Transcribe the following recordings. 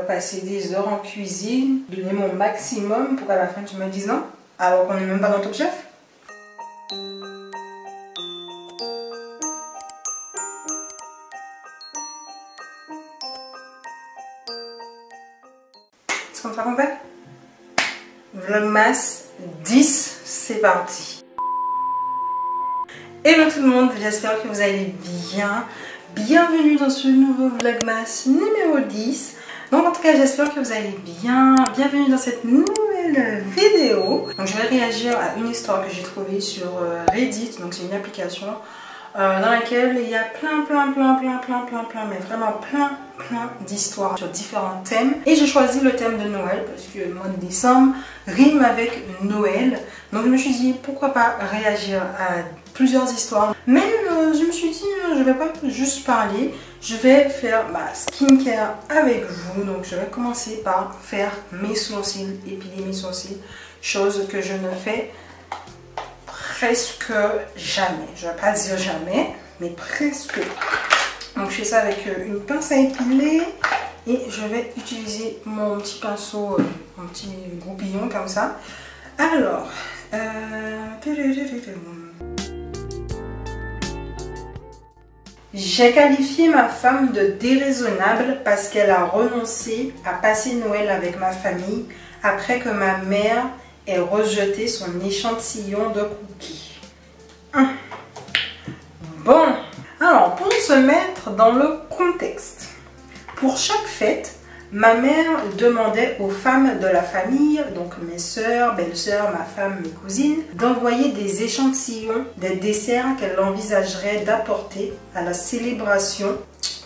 Passer des heures en cuisine, donner mon maximum pour qu'à la fin tu me dises non, alors qu'on n'est même pas dans Top Chef. C'est comme ça qu'on fait. Vlogmas 10, c'est parti. Hello tout le monde, j'espère que vous allez bien. Bienvenue dans ce nouveau Vlogmas numéro 10. Donc en tout cas j'espère que vous allez bien. Bienvenue dans cette nouvelle vidéo. Donc je vais réagir à une histoire que j'ai trouvée sur Reddit. Donc c'est une application dans laquelle il y a plein mais vraiment plein d'histoires sur différents thèmes. Et j'ai choisi le thème de Noël parce que le mois de décembre rime avec Noël. Donc je me suis dit pourquoi pas réagir à plusieurs histoires. Mais je me suis dit je vais pas juste parler, je vais faire ma skincare avec vous. Donc je vais commencer par faire mes sourcils, épiler mes sourcils, chose que je ne fais presque jamais. Je ne vais pas dire jamais, mais presque. Donc je fais ça avec une pince à épiler et je vais utiliser mon petit pinceau, mon petit groupillon comme ça. Alors, j'ai qualifié ma femme de déraisonnable parce qu'elle a renoncé à passer Noël avec ma famille après que ma mère ait rejeté son échantillon de cookies. Bon, alors pour se mettre dans le contexte, pour chaque fête, ma mère demandait aux femmes de la famille, donc mes soeurs, belles-sœurs, ma femme, mes cousines, d'envoyer des échantillons des desserts qu'elle envisagerait d'apporter à la célébration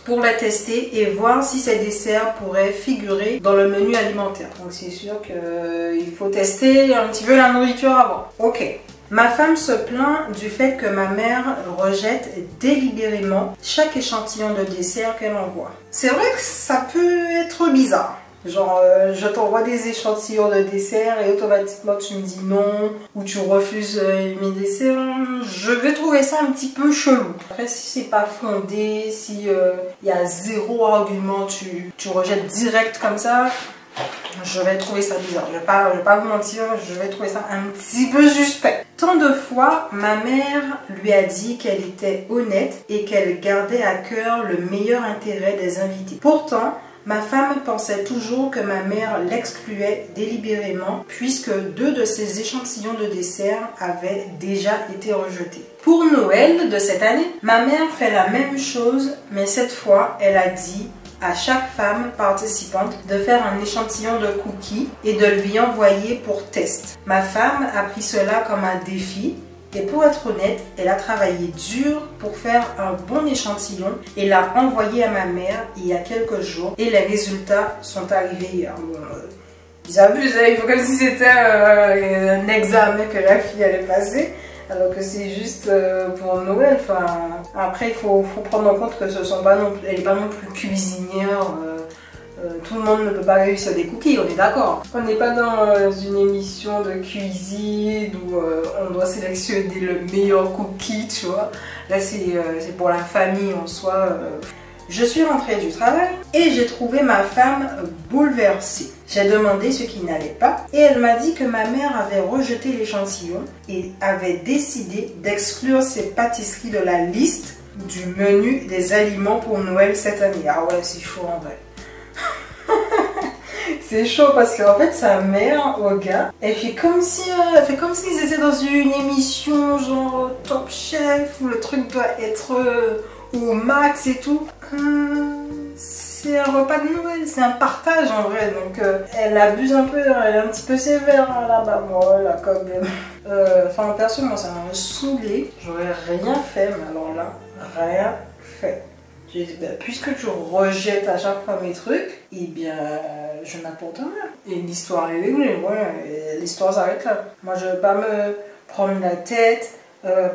pour la tester et voir si ces desserts pourraient figurer dans le menu alimentaire. Donc c'est sûr qu'il faut tester un petit peu la nourriture avant. Ok. Ma femme se plaint du fait que ma mère rejette délibérément chaque échantillon de dessert qu'elle envoie. C'est vrai que ça peut être bizarre. Genre, je t'envoie des échantillons de dessert et automatiquement tu me dis non ou tu refuses mes desserts. Je vais trouver ça un petit peu chelou. Après, si c'est pas fondé, si y a zéro argument, tu rejettes direct comme ça, je vais trouver ça bizarre. Je vais pas vous mentir, je vais trouver ça un petit peu suspect. Tant de fois, ma mère lui a dit qu'elle était honnête et qu'elle gardait à cœur le meilleur intérêt des invités. Pourtant, ma femme pensait toujours que ma mère l'excluait délibérément puisque 2 de ses échantillons de dessert avaient déjà été rejetés. Pour Noël de cette année, ma mère fait la même chose, mais cette fois, elle a dit à chaque femme participante de faire un échantillon de cookies et de lui envoyer pour test. Ma femme a pris cela comme un défi et pour être honnête, elle a travaillé dur pour faire un bon échantillon et l'a envoyé à ma mère il y a quelques jours et les résultats sont arrivés hier. Bon, ils abusent, il faut comme si c'était un examen que la fille allait passer. Alors que c'est juste pour Noël. Enfin, après, il faut prendre en compte que ce sont pas non plus, elle n'est pas non plus cuisinière. Tout le monde ne peut pas réussir des cookies, on est d'accord. On n'est pas dans une émission de cuisine où on doit sélectionner le meilleur cookie, tu vois. Là, c'est pour la famille en soi. Je suis rentrée du travail et j'ai trouvé ma femme bouleversée. J'ai demandé ce qui n'allait pas et elle m'a dit que ma mère avait rejeté l'échantillon et avait décidé d'exclure ses pâtisseries de la liste du menu des aliments pour Noël cette année. Ah ouais, c'est chaud en vrai. C'est chaud parce qu'en fait sa mère au gars, elle fait comme si ils étaient dans une émission genre Top Chef où le truc doit être au max et tout. C'est un repas de Noël, c'est un partage en vrai, donc elle abuse un peu, elle est un petit peu sévère là-bas, moi là quand même. Enfin perso, moi ça m'aurait saoulé, j'aurais rien fait, mais alors là, rien fait. J'ai dit, bah, puisque tu rejettes à chaque fois mes trucs, eh bien je n'apporte rien. Et l'histoire est réglée, ouais, l'histoire s'arrête là. Moi je ne vais pas me prendre la tête,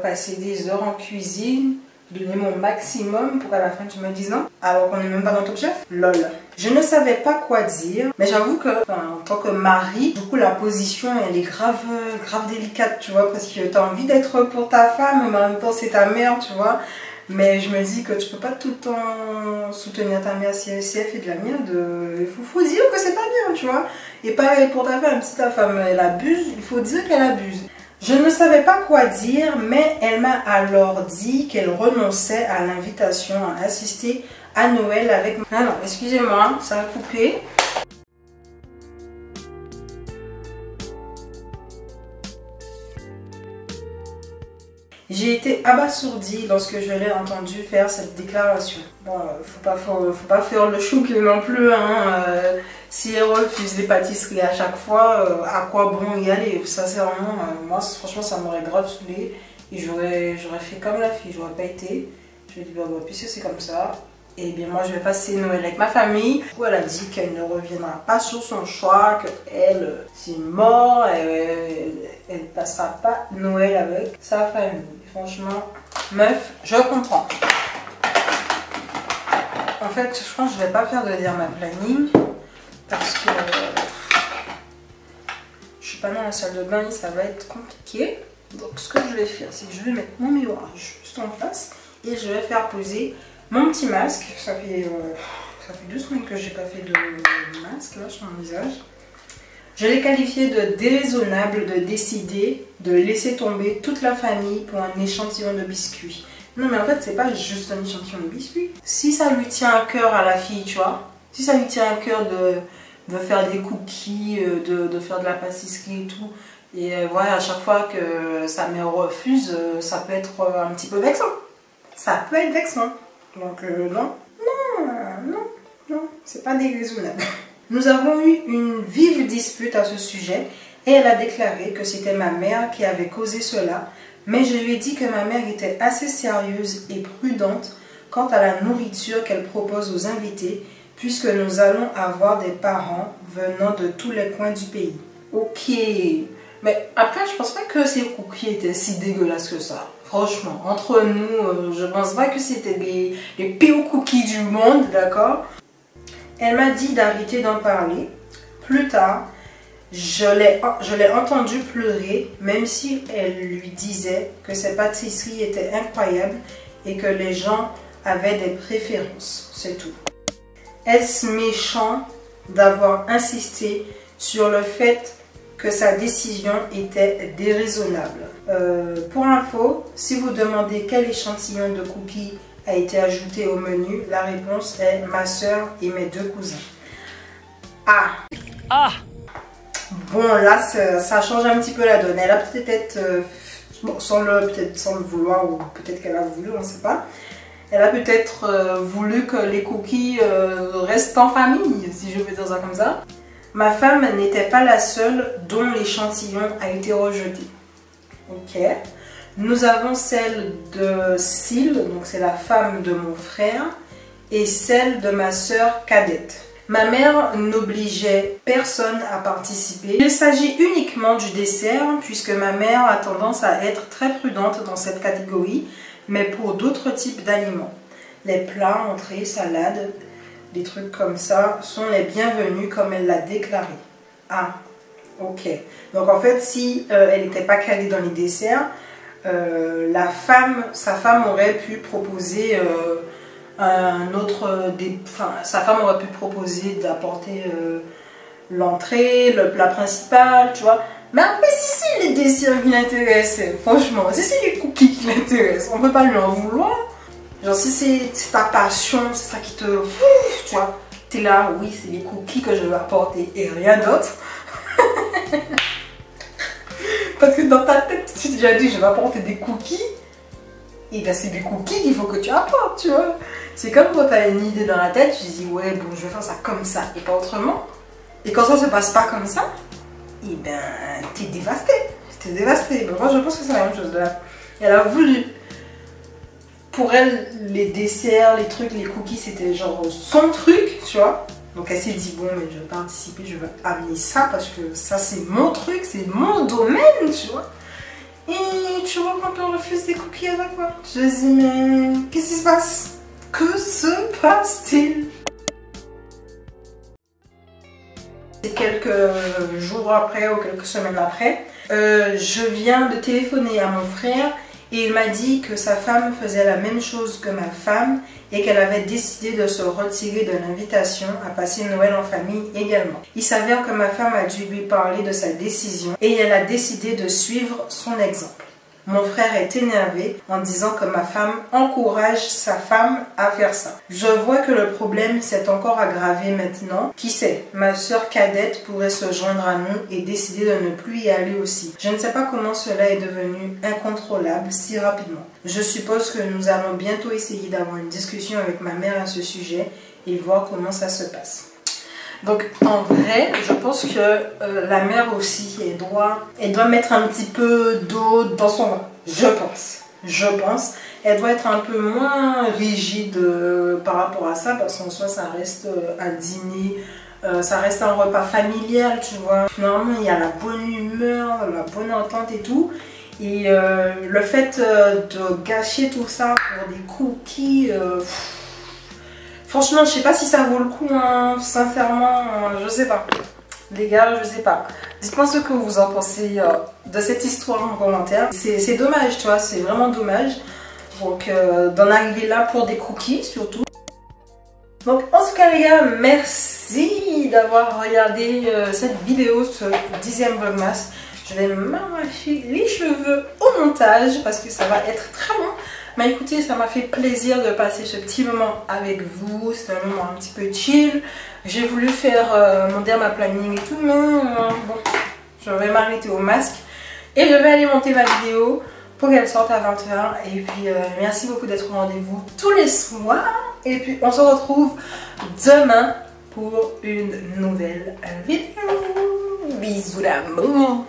passer des heures en cuisine, donner mon maximum pour qu'à la fin tu me dises non, alors qu'on n'est même pas dans Top Chef. Lol. Je ne savais pas quoi dire, mais j'avoue que en tant que mari, du coup la position elle est grave délicate, tu vois, parce que tu as envie d'être pour ta femme, mais en même temps c'est ta mère, tu vois. Mais je me dis que tu peux pas tout le temps soutenir ta mère si elle fait de la merde. Il faut dire que c'est pas bien, tu vois. Et pareil pour ta femme, si ta femme elle abuse, il faut dire qu'elle abuse. Je ne savais pas quoi dire, mais elle m'a alors dit qu'elle renonçait à l'invitation à assister à Noël avec moi. Ah non, excusez-moi, ça a coupé. J'ai été abasourdie lorsque je l'ai entendu faire cette déclaration. Bon, faut pas faire le chouque non plus, hein. Si elle refuse les pâtisseries à chaque fois, à quoi bon y aller? Sincèrement, moi franchement ça m'aurait grave saoulé. Et j'aurais fait comme la fille, j'aurais pas été. Je lui ai dit, bah, puisque c'est comme ça, et bien moi je vais passer Noël avec ma famille. Du coup elle a dit qu'elle ne reviendra pas sur son choix, qu'elle, c'est mort, elle passera pas Noël avec sa famille. Franchement, meuf, je comprends. En fait, je pense que je vais pas faire de ma planning parce que je suis pas dans la salle de bain et ça va être compliqué. Donc ce que je vais faire, c'est que je vais mettre mon miroir juste en face et je vais faire poser mon petit masque. Ça fait 2 semaines que j'ai pas fait de masque là sur mon visage. Je l'ai qualifié de déraisonnable de décider de laisser tomber toute la famille pour un échantillon de biscuits. Non mais en fait c'est pas juste un échantillon de biscuits. Si ça lui tient à cœur à la fille, tu vois, si ça lui tient à cœur de faire des cookies, de faire de la pâtisserie et tout, et voilà, à chaque fois que sa mère refuse, ça peut être un petit peu vexant. Ça peut être vexant. Donc non, c'est pas déraisonnable. Nous avons eu une vive dispute à ce sujet et elle a déclaré que c'était ma mère qui avait causé cela, mais je lui ai dit que ma mère était assez sérieuse et prudente quant à la nourriture qu'elle propose aux invités, puisque nous allons avoir des parents venant de tous les coins du pays. Ok, mais après je pense pas que ces cookies étaient si dégueulasses que ça. Franchement, entre nous, je pense pas que c'était les pires cookies du monde, d'accord? Elle m'a dit d'arrêter d'en parler. Plus tard, je l'ai entendu pleurer, même si elle lui disait que ses pâtisseries étaient incroyables et que les gens avaient des préférences, c'est tout. Est-ce méchant d'avoir insisté sur le fait que sa décision était déraisonnable? Pour info, si vous demandez quel échantillon de cookies a été ajouté au menu, la réponse est ma soeur et mes 2 cousins. Ah! Bon, là, ça change un petit peu la donne. Elle a peut-être, bon, sans le vouloir, ou peut-être qu'elle a voulu, on ne sait pas. Elle a peut-être voulu que les cookies restent en famille, si je veux dire ça comme ça. Ma femme n'était pas la seule dont l'échantillon a été rejeté. Ok. Nous avons celle de Syl, donc c'est la femme de mon frère, et celle de ma soeur cadette. Ma mère n'obligeait personne à participer. Il s'agit uniquement du dessert, puisque ma mère a tendance à être très prudente dans cette catégorie, mais pour d'autres types d'aliments. Les plats, entrées, salades, des trucs comme ça sont les bienvenus comme elle l'a déclaré. Ah, ok. Donc en fait, si elle n'était pas calée dans les desserts, sa femme aurait pu proposer sa femme aurait pu proposer d'apporter l'entrée, le plat principal, tu vois. Mais après, si c'est les desserts qui l'intéressent, franchement, si c'est les cookies qui l'intéressent, on peut pas lui en vouloir. Genre si c'est ta passion, c'est ça qui te... Tu vois, t'es là, oui, c'est les cookies que je veux apporter et rien d'autre. Parce que dans ta tête, tu t'es déjà dit, je vais apporter des cookies. Et bien c'est des cookies qu'il faut que tu apportes, tu vois. C'est comme quand tu as une idée dans la tête, tu te dis, ouais, bon, je vais faire ça comme ça et pas autrement. Et quand ça se passe pas comme ça, et ben, t'es dévasté. T'es dévasté. Ben, moi, je pense que c'est la même chose. Là. Elle a voulu. Pour elle, les desserts, les trucs, les cookies, c'était genre son truc, tu vois. Donc elle s'est dit, bon, mais je vais participer, je vais amener ça parce que ça, c'est mon truc, c'est mon domaine, tu vois. Et tu vois, quand on refuse des cookies à chaque fois, je me dis, mais qu'est-ce qui se passe? Que se passe-t-il? Quelques jours après ou quelques semaines après, je viens de téléphoner à mon frère Et il m'a dit que sa femme faisait la même chose que ma femme et qu'elle avait décidé de se retirer de l'invitation à passer Noël en famille également. Il s'avère que ma femme a dû lui parler de sa décision et elle a décidé de suivre son exemple. Mon frère est énervé en disant que ma femme encourage sa femme à faire ça. Je vois que le problème s'est encore aggravé maintenant. Qui sait, ma soeur cadette pourrait se joindre à nous et décider de ne plus y aller aussi. Je ne sais pas comment cela est devenu incontrôlable si rapidement. Je suppose que nous allons bientôt essayer d'avoir une discussion avec ma mère à ce sujet et voir comment ça se passe. Donc en vrai, je pense que la mère aussi, elle doit mettre un petit peu d'eau dans son vin. Je pense. Elle doit être un peu moins rigide par rapport à ça, parce qu'en soi, ça reste un dîner, ça reste un repas familial, tu vois. Normalement, il y a la bonne humeur, la bonne entente et tout. Et le fait de gâcher tout ça pour des cookies... franchement, je sais pas si ça vaut le coup, hein. Sincèrement, je sais pas. Les gars, je sais pas. Dites-moi ce que vous en pensez de cette histoire en commentaire. C'est dommage, tu vois, c'est vraiment dommage. Donc, d'en arriver là pour des cookies, surtout. Donc, en tout cas, les gars, merci d'avoir regardé cette vidéo, ce 10e Vlogmas. Je vais m'arracher les cheveux au montage parce que ça va être très long. Mais écoutez, ça m'a fait plaisir de passer ce petit moment avec vous. C'est un moment un petit peu chill. J'ai voulu faire mon derma-planning et tout, mais bon, je vais m'arrêter au masque. Et je vais aller monter ma vidéo pour qu'elle sorte à 20h. Et puis, merci beaucoup d'être au rendez-vous tous les soirs. Et puis, on se retrouve demain pour une nouvelle vidéo. Bisous d'amour.